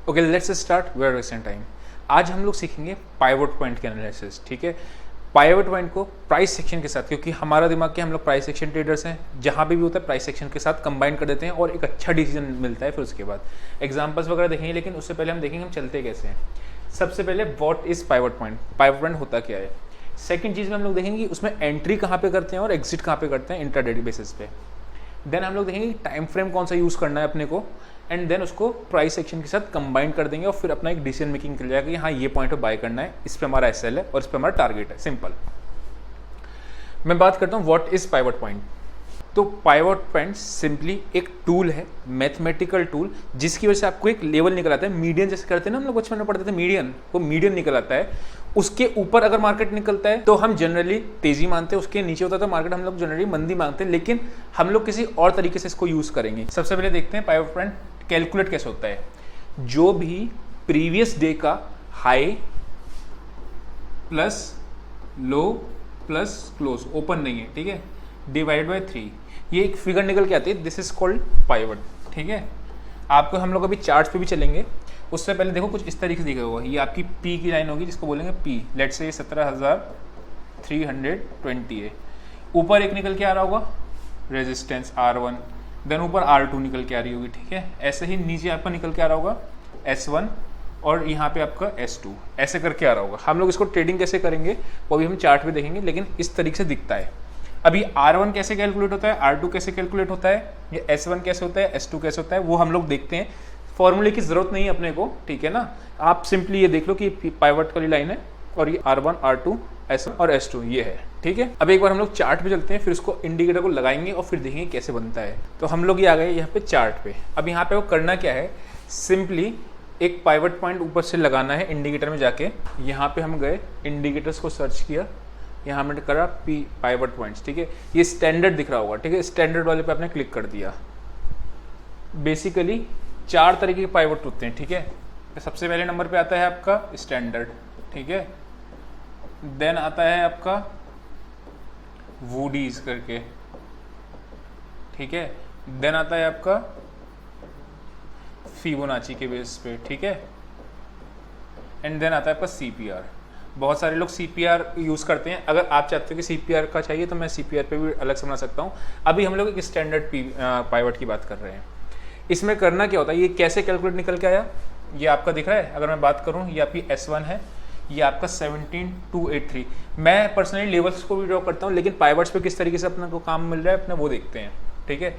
Okay, let's start we're wasting time. आज हम लोग सीखेंगे पाइवट पॉइंट के एनालिसिस। ठीक है, पाइवट पॉइंट को प्राइस सेक्शन के साथ, क्योंकि हमारा दिमाग के हम लोग प्राइस सेक्शन ट्रेडर्स हैं, जहाँ पे भी होता है प्राइस सेक्शन के साथ कंबाइन कर देते हैं और एक अच्छा डिसीजन मिलता है। फिर उसके बाद एग्जांपल्स वगैरह देखेंगे, लेकिन उससे पहले हम देखेंगे हम चलते कैसे हैं। सबसे पहले what is pivot point, pivot point होता क्या है। सेकंड चीज़ में हम लोग देखेंगे उसमें एंट्री कहाँ पे करते हैं और एग्जिट कहाँ पे करते हैं इंट्राडे बेसिस पे। देन हम लोग देखेंगे टाइम फ्रेम कौन सा यूज़ करना है अपने को, एंड देन उसको प्राइस सेक्शन के साथ कंबाइन कर देंगे और फिर अपना एक डिसीजन मेकिंग कर जाएगा कि हाँ ये पॉइंट पे बाय करना है, इस पे हमारा एसएल है और इस पे हमारा टारगेट है। सिंपल। मैं बात करता हूँ व्हाट इज पाइवट पॉइंट। तो पाइवट पॉइंट सिंपली एक टूल है, मैथमेटिकल टूल, जिसकी वजह से आपको एक लेवल निकल आता है। मीडियन जैसे करते हैं ना हम लोग बचपन में पढ़ते थे, मीडियन, वो मीडियन निकल आता है। उसके ऊपर अगर मार्केट निकलता है तो हम जनरली तेजी मानते हैं, उसके नीचे होता है तो मार्केट हम लोग जनरली मंदी मांगते हैं, लेकिन हम लोग किसी और तरीके से इसको यूज करेंगे। सबसे पहले देखते हैं पाइवट पॉइंट कैलकुलेट कैसे होता है। जो भी प्रीवियस डे का high plus low plus close, open नहीं है, ठीक है, डिवाइड बाय 3, ये एक फिगर निकल के आती है, दिस इज कॉल्ड पाइवट। ठीक है, आपको हम लोग अभी चार्ट पे भी चलेंगे, उससे पहले देखो कुछ इस तरीके से दिखा हुआ है। ये आपकी पी की लाइन होगी जिसको बोलेंगे पी, लेट्स से 17,320 है। ऊपर एक निकल के आ रहा होगा रेजिस्टेंस R1, देन ऊपर R2 निकल के आ रही होगी। ठीक है, ऐसे ही नीचे आपका निकल के आ रहा होगा S1 और यहाँ पे आपका S2, ऐसे करके आ रहा होगा। हम लोग इसको ट्रेडिंग कैसे करेंगे वो भी हम चार्ट पे देखेंगे, लेकिन इस तरीके से दिखता है। अभी R1 कैसे कैलकुलेट होता है, R2 कैसे कैलकुलेट होता है, ये S1 कैसे होता है, S2 कैसे होता है, वो हम लोग देखते हैं। फॉर्मूले की जरूरत नहीं है अपने को, ठीक है ना। आप सिंपली ये देख लो कि पाइवट वाली लाइन है और ये R1, R2, S1 और S2 ये है। ठीक है, अब एक बार हम लोग चार्ट पे चलते हैं, फिर उसको इंडिकेटर को लगाएंगे और फिर देखेंगे कैसे बनता है। तो हम लोग ये आ गए यहाँ पे चार्ट पे। अब यहाँ पे वो करना क्या है, सिंपली एक पाइवट पॉइंट ऊपर से लगाना है इंडिकेटर में जाके। यहाँ पे हम गए, इंडिकेटर्स को सर्च किया, यहाँ हमने करा पी पाइवट पॉइंट्स। ठीक है, ये स्टैंडर्ड दिख रहा होगा, ठीक है, स्टैंडर्ड वाले पे आपने क्लिक कर दिया। बेसिकली 4 तरीके के पाइवट होते हैं। ठीक है, तो सबसे पहले नंबर पे आता है आपका स्टैंडर्ड, ठीक है, देन आता है आपका वुडीज करके, ठीक है, देन आता है आपका फिबोनाची के बेस पे, ठीक है, एंड देन आता है आपका सीपीआर। बहुत सारे लोग सीपीआर यूज करते हैं, अगर आप चाहते हो कि सीपीआर का चाहिए तो मैं सीपीआर पे भी अलग से बना सकता हूँ। अभी हम लोग एक स्टैंडर्ड पाइवट की बात कर रहे हैं। इसमें करना क्या होता है, ये कैसे कैलकुलेट निकल के आया, ये आपका दिख रहा है। अगर मैं बात करूँ, ये आपकी S1 है, ये आपका 17283। मैं पर्सनली लेवल्स को भी ड्रॉ करता हूँ, लेकिन पाइवट्स पे किस तरीके से अपने को काम मिल रहा है अपने वो देखते हैं। ठीक है,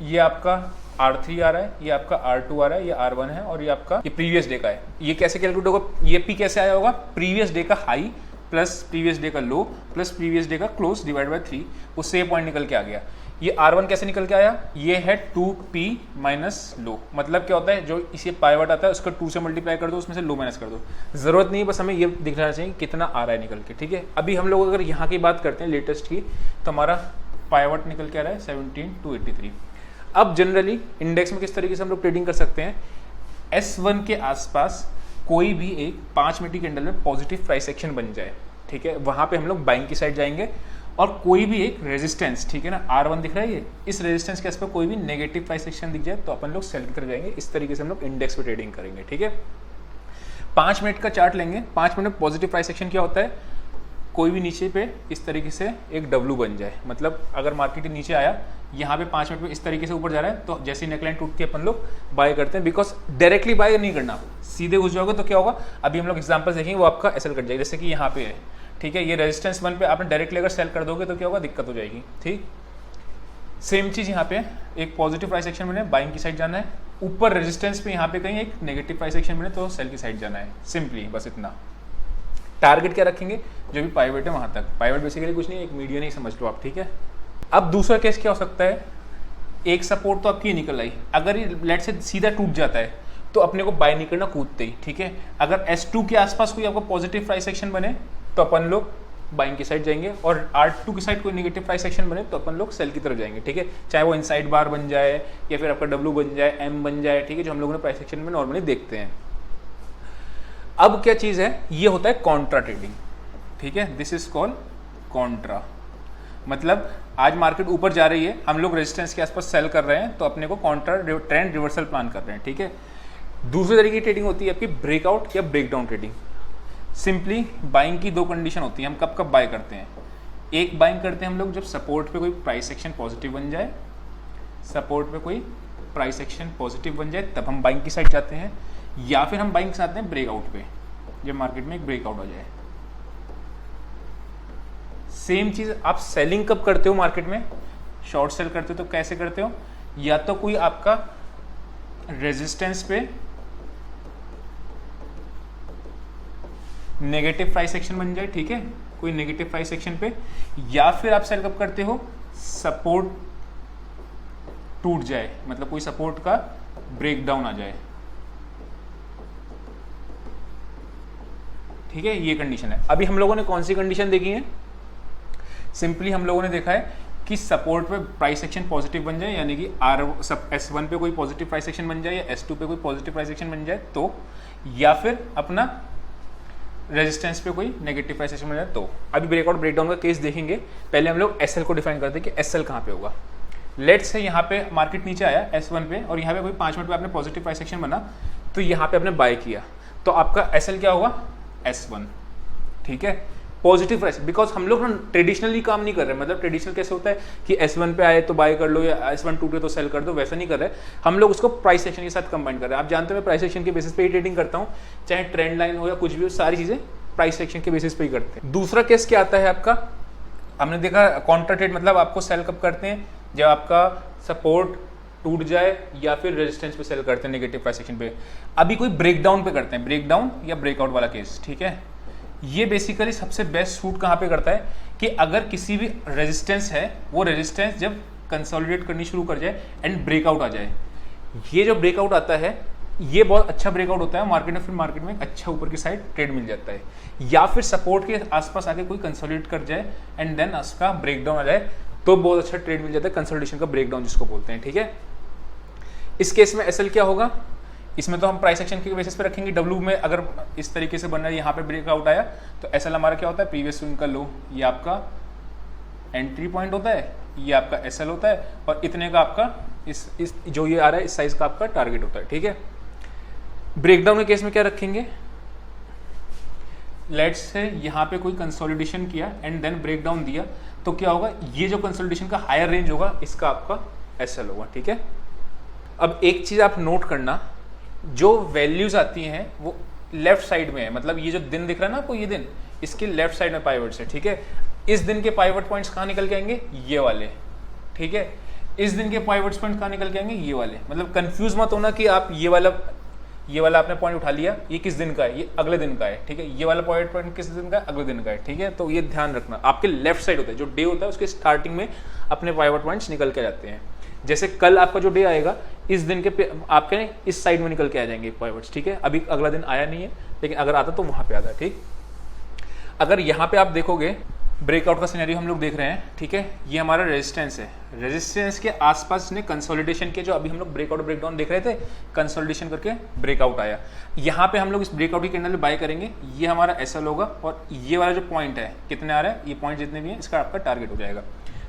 ये आपका R3 आ रहा है, ये आपका R2 आ रहा है, ये R1 है और ये आपका ये प्रीवियस डे का है। ये कैसे कैलकुलेट होगा, ये पी कैसे आया होगा, प्रीवियस डे का हाई प्लस प्रीवियस डे का लो प्लस प्रीवियस डे का क्लोज डिवाइड बाय 3, उससे ये पॉइंट निकल के आ गया। ये R1 कैसे निकल के आया, ये है 2P माइनस लो। मतलब क्या होता है, जो इसे पाइवट आता है उसका 2 से मल्टीप्लाई कर दो, उसमें से लो माइनस कर दो। जरूरत नहीं है, बस हमें ये दिखना चाहिए कितना आ रहा है निकल के। ठीक है, अभी हम लोग अगर यहाँ की बात करते हैं लेटेस्ट की, तो हमारा पाइवट निकल के आ रहा है 17283। अब जनरली इंडेक्स में किस तरीके से हम लोग ट्रेडिंग कर सकते हैं, S1 के आसपास कोई भी एक 5 मिनट की कैंडल में पॉजिटिव प्राइस एक्शन बन जाए, ठीक है, वहां पे हम लोग बाइंग की साइड जाएंगे। और कोई भी एक रेजिस्टेंस, ठीक है ना, R1 दिख रहा है, ये इस रेजिस्टेंस के आसपास कोई भी नेगेटिव प्राइस एक्शन दिख जाए तो अपन लोग सेल की तरफ जाएंगे। इस तरीके से हम लोग इंडेक्स पे ट्रेडिंग करेंगे। ठीक है, 5 मिनट का चार्ट लेंगे। 5 मिनट में पॉजिटिव प्राइस एक्शन क्या होता है, कोई भी नीचे पे इस तरीके से एक W बन जाए, मतलब अगर मार्केट नीचे आया, यहाँ पे 5 मिनट में इस तरीके से ऊपर जा रहा है, तो जैसे नेकलाइन टूटती है अपन लोग बाय करते हैं। बिकॉज डायरेक्टली बाय नहीं करना, सीधे घुस जाओगे तो क्या होगा, अभी हम लोग एग्जांपल्स देखेंगे, वो आपका एसएल कट जाएगा। जैसे कि यहाँ पे है, ठीक है, ये रेजिस्टेंस 1 पे आपने डायरेक्टली अगर सेल कर दोगे तो क्या होगा, दिक्कत हो जाएगी। ठीक, सेम चीज यहाँ पे एक पॉजिटिव प्राइस एक्शन बने, बाइंग की साइड जाना है। ऊपर रेजिस्टेंस पे यहाँ पे कहीं एक नेगेटिव प्राइस एक्शन बने तो सेल की साइड जाना है। सिंपली बस इतना। टारगेट क्या रखेंगे, जो भी पाइवट है वहां तक। पाइवट बेसिकली कुछ नहीं, एक मीडियन ही समझ लो आप। ठीक है, अब दूसरा केस क्या हो सकता है, एक सपोर्ट तो आपकी निकल आई, अगर ये लेट से सीधा टूट जाता है तो अपने को बाय नहीं करना कूदते ही। ठीक है, अगर S2 के आसपास कोई आपको पॉजिटिव प्राइस एक्शन बने तो अपन लोग बाइंग की साइड जाएंगे, और R2 की साइड कोई नेगेटिव प्राइस एक्शन बने तो अपन लोग सेल की तरफ जाएंगे। ठीक है, चाहे वो इनसाइड बार बन जाए या फिर आपका W बन जाए, M बन जाए, ठीक है, जो हम लोगों ने प्राइस एक्शन में नॉर्मली देखते हैं। अब क्या चीज है, ये होता है कॉन्ट्रा ट्रेडिंग। ठीक है, दिस इज कॉल्ड कॉन्ट्रा। मतलब आज मार्केट ऊपर जा रही है, हम लोग रेजिस्टेंस के आसपास सेल कर रहे हैं, तो अपने को कॉन्ट्रा ट्रेंड रिवर्सल प्लान कर रहे हैं। ठीक है, दूसरे तरीके की ट्रेडिंग होती है आपकी ब्रेकआउट या ब्रेकडाउन ट्रेडिंग। सिंपली बाइंग की दो कंडीशन होती है, हम कब कब बाय करते हैं। एक बाइंग करते हैं हम लोग जब सपोर्ट पे कोई प्राइस एक्शन पॉजिटिव बन जाए, सपोर्ट पे कोई प्राइस एक्शन पॉजिटिव बन जाए तब हम बाइंग की साइड जाते हैं, या फिर हम बाइंग चाहते हैं ब्रेकआउट पे, जब मार्केट में एक ब्रेकआउट हो जाए। सेम चीज आप सेलिंग कब करते हो मार्केट में, शॉर्ट सेल करते हो तो कैसे करते हो, या तो कोई आपका रेजिस्टेंस पे नेगेटिव प्राइस एक्शन बन जाए, ठीक है, कोई नेगेटिव प्राइस एक्शन पे, या फिर आप सेल कब करते हो, सपोर्ट टूट जाए, मतलब कोई सपोर्ट का ब्रेकडाउन आ जाए, ठीक है, ये कंडीशन है। अभी हम लोगों ने कौन सी कंडीशन देखी है, सिंपली हम लोगों ने देखा है कि सपोर्ट पे प्राइस एक्शन पॉजिटिव बन जाए, यानी कि S1 पे कोई पॉजिटिव प्राइस एक्शन बन जाए या S2 पे कोई पॉजिटिव प्राइस एक्शन बन जाए तो, या फिर अपना रेजिस्टेंस पे कोई नेगेटिव प्राइस एक्शन बन जाए तो। अभी ब्रेकआउट ब्रेकडाउन का केस देखेंगे, पहले हम लोग एसएल को डिफाइन करते हैं कि एसएल कहाँ पे होगा। लेट्स से यहाँ पे मार्केट नीचे आया S1 पे और यहाँ पे कोई 5 मिनट पे आपने पॉजिटिव प्राइस एक्शन बना तो यहाँ पे आपने बाय किया, तो आपका एसएल क्या होगा, S1, ठीक है, पॉजिटिव प्राइस। बिकॉज हम लोग ना ट्रेडिशनली काम नहीं कर रहे, मतलब ट्रेडिशनल कैसे होता है कि S1 पे आए तो बाय कर लो या S1 टूटे तो सेल कर दो, वैसा नहीं कर रहे, हम लोग उसको प्राइस एक्शन के साथ कंबाइन कर रहे हैं। आप जानते हो मैं प्राइस एक्शन के बेसिस पे ही ट्रेडिंग करता हूँ, चाहे ट्रेंड लाइन हो या कुछ भी हो, सारी चीजें प्राइस एक्शन के बेसिस पे ही करते हैं। दूसरा केस क्या आता है आपका, हमने देखा काउंटर ट्रेड, मतलब आपको सेल कब करते हैं, जब आपका सपोर्ट टूट जाए या फिर रेजिस्टेंस पे सेल करते हैं नेगेटिव प्राइस एक्शन पे। अभी कोई ब्रेकडाउन पे करते हैं, ब्रेकडाउन या ब्रेकआउट वाला केस, ठीक है। ये बेसिकली सबसे बेस्ट सूट कहाँ पे करता है कि अगर किसी भी रेजिस्टेंस है, वो रेजिस्टेंस जब कंसोलिडेट करनी शुरू कर जाए एंड ब्रेकआउट आ जाए, ये जो ब्रेकआउट आता है ये बहुत अच्छा ब्रेकआउट होता है मार्केट में, फिर मार्केट में अच्छा ऊपर की साइड ट्रेड मिल जाता है, या फिर सपोर्ट के आसपास आके कोई कंसोलिडेट कर जाए एंड देन उसका ब्रेकडाउन आ जाए तो बहुत अच्छा ट्रेड मिल जाता है, कंसोलिडेशन का ब्रेकडाउन जिसको बोलते हैं, ठीक है। इस केस में एसएल क्या होगा, इसमें तो हम प्राइस एक्शन के बेसिस पे रखेंगे। डब्ल्यू में अगर इस तरीके से बन रहा है, यहाँ पे ब्रेकआउट आया तो एसएल हमारा क्या होता है, प्रीवियस स्विंग का लो, ये आपका एंट्री पॉइंट होता है, ये आपका एसएल होता है, और इतने का आपका इस जो ये आ रहा है इस साइज का आपका टारगेट होता है, ठीक है। ब्रेकडाउन के केस में क्या रखेंगे, लेट्स से यहाँ पे कोई कंसोलिडेशन किया एंड देन ब्रेकडाउन दिया तो क्या होगा, ये जो कंसोलिडेशन का हायर रेंज होगा इसका आपका एसएल होगा, ठीक है। अब एक चीज आप नोट करना, जो वैल्यूज आती हैं वो लेफ्ट साइड में है, मतलब ये जो दिन दिख रहा है ना आपको, ये दिन इसके लेफ्ट साइड में पाइवट्स है, ठीक है। इस दिन के पाइवट पॉइंट्स कहाँ निकल के आएंगे, ये वाले, ठीक है। इस दिन के पाइवट पॉइंट्स कहाँ निकल के आएंगे, ये वाले। मतलब कंफ्यूज मत होना कि आप ये वाला आपने पॉइंट उठा लिया, ये किस दिन का है, ये अगले दिन का है, ठीक है। ये वाला पॉइंट किस दिन का है, अगले दिन का है, ठीक है। तो ये ध्यान रखना, आपके लेफ्ट साइड होता है, जो डे होता है उसके स्टार्टिंग में अपने पाइवट पॉइंट्स निकल के जाते हैं। जैसे कल आपका जो डे आएगा, इस दिन के आपके इस साइड में निकल के आ जाएंगे पाइवट्स, ठीक है। अभी अगला दिन आया नहीं है, लेकिन अगर आता तो वहां पे आता है, ठीक। अगर यहाँ पे आप देखोगे ब्रेकआउट का सिनेरियो हम लोग देख रहे हैं, ठीक है। ये हमारा रेजिस्टेंस है, रेजिस्टेंस के आसपास ने कंसोलिडेशन के, जो अभी हम लोग ब्रेकआउट ब्रेकडाउन देख रहे थे, कंसोलिडेशन करके ब्रेकआउट आया। यहाँ पे हम लोग इस ब्रेकआउट की कैंडल में बाय करेंगे, ये हमारा एसएल होगा, और ये वाला जो पॉइंट है कितने आ रहा है, ये पॉइंट जितने भी है इसका आपका टारगेट हो जाएगा।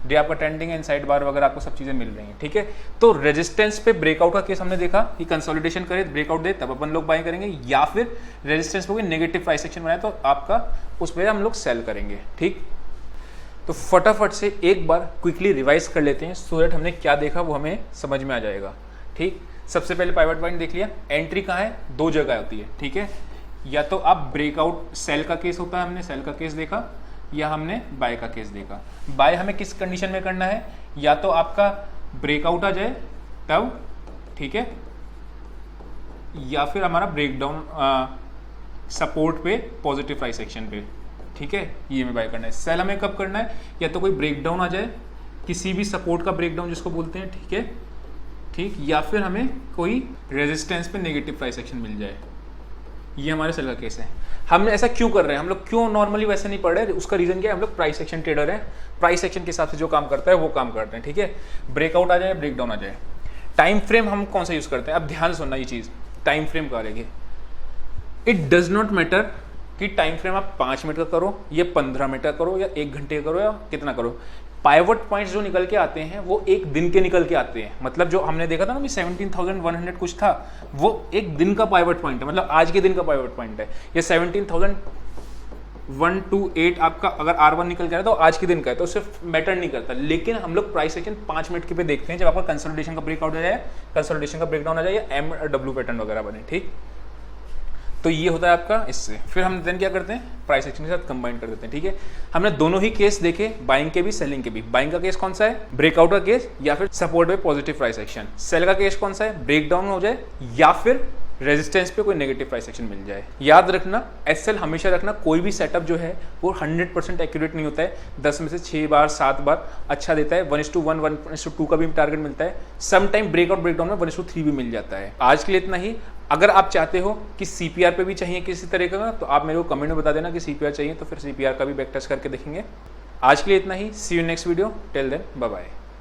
डे आपका ट्रेंडिंग एंड साइड बार वगैरह आपको सब चीजें मिल रही हैं, ठीक है। तो रेजिस्टेंस पे ब्रेकआउट का केस हमने देखा कि कंसोलिडेशन करे, ब्रेकआउट दे, तब अपन लोग बाय करेंगे, या फिर रेजिस्टेंस पे कोई नेगेटिव प्राइस एक्शन बनाए तो आपका उस पर हम लोग सेल करेंगे, ठीक। तो फटाफट से एक बार क्विकली रिवाइज कर लेते हैं, सो दैट हमने क्या देखा वो हमें समझ में आ जाएगा, ठीक। सबसे पहले पाइवट पॉइंट देख लिया, एंट्री कहाँ है, दो जगह होती है, ठीक है। या तो आप ब्रेकआउट सेल का केस होता है, हमने सेल का केस देखा, या हमने बाय का केस देखा। बाय हमें किस कंडीशन में करना है, या तो आपका ब्रेकआउट आ जाए तब, ठीक है, या फिर हमारा ब्रेकडाउन सपोर्ट पे पॉजिटिव प्राइस एक्शन पे, ठीक है, ये हमें बाय करना है। सेल हमें कब करना है, या तो कोई ब्रेकडाउन आ जाए, किसी भी सपोर्ट का ब्रेकडाउन जिसको बोलते हैं, ठीक है, ठीक, या फिर हमें कोई रेजिस्टेंस पे नेगेटिव प्राइस एक्शन मिल जाए, ये हमारे सेल का केस है। हम ऐसा क्यों कर रहे हैं, हम लोग क्यों नॉर्मली वैसे नहीं पढ़ रहे, उसका रीजन क्या है, हम लोग प्राइस एक्शन ट्रेडर हैं, प्राइस एक्शन के हिसाब से जो काम करता है वो काम करते हैं, ठीक है। ब्रेकआउट आ जाए, ब्रेकडाउन आ जाए। टाइम फ्रेम हम कौन सा यूज करते हैं, अब ध्यान सुनना ये चीज, टाइम फ्रेम का रहेगी, इट डज नॉट मैटर कि टाइम फ्रेम आप 5 मिनट का करो या 15 मिनट का करो या 1 घंटे का करो या कितना करो, पाइवट पॉइंट्स जो निकल के आते हैं वो एक दिन के निकल के आते हैं। मतलब जो हमने देखा था ना, 17,100 कुछ था, वो एक दिन का पाइवट पॉइंट है, मतलब आज के दिन का पाइवट पॉइंट है। ये 17,128 आपका अगर R1 निकल के आया तो आज के दिन का है, तो सिर्फ मैटर नहीं करता। लेकिन हम लोग प्राइस एक्शन 5 मिनट के पे देखते हैं, जब आपका कंसोलिडेशन का ब्रेकआउट आ जाए, कंसोलिडेशन का ब्रेकडाउन आ जाए, या MW पैटर्न वगैरह बने, ठीक। तो ये होता है आपका इससे। फिर हम देन क्या करते हैं, प्राइस एक्शन के साथ कंबाइन कर देते हैं, ठीक है। हमने दोनों ही केस देखे, बाइंग के भी सेलिंग के भी। बाइंग का केस कौन सा है, ब्रेकआउट का केस, या फिर सपोर्ट पे पॉजिटिव प्राइस एक्शन। सेल का केस कौन सा है, ब्रेकडाउन हो जाए या फिर रेजिस्टेंस पे कोई नेगेटिव प्राइस एक्शन मिल जाए। याद रखना, एसएल हमेशा रखना, कोई भी सेटअप जो है वो 100% एक्यूरेट नहीं होता है। 10 में से 6 बार 7 बार अच्छा देता है। 1:1 1:2 का भी टारगेट मिलता है। सम टाइम ब्रेकआउट ब्रेकडाउन में 1:3 भी मिल जाता है। आज के लिए इतना ही। अगर आप चाहते हो कि सीपीआर पे भी चाहिए किसी तरह का, तो आप मेरे को कमेंट में बता देना कि सीपीआर चाहिए, तो फिर सीपीआर का भी बैक टेस्ट करके देखेंगे। आज के लिए इतना ही। See you next video. Till then bye bye.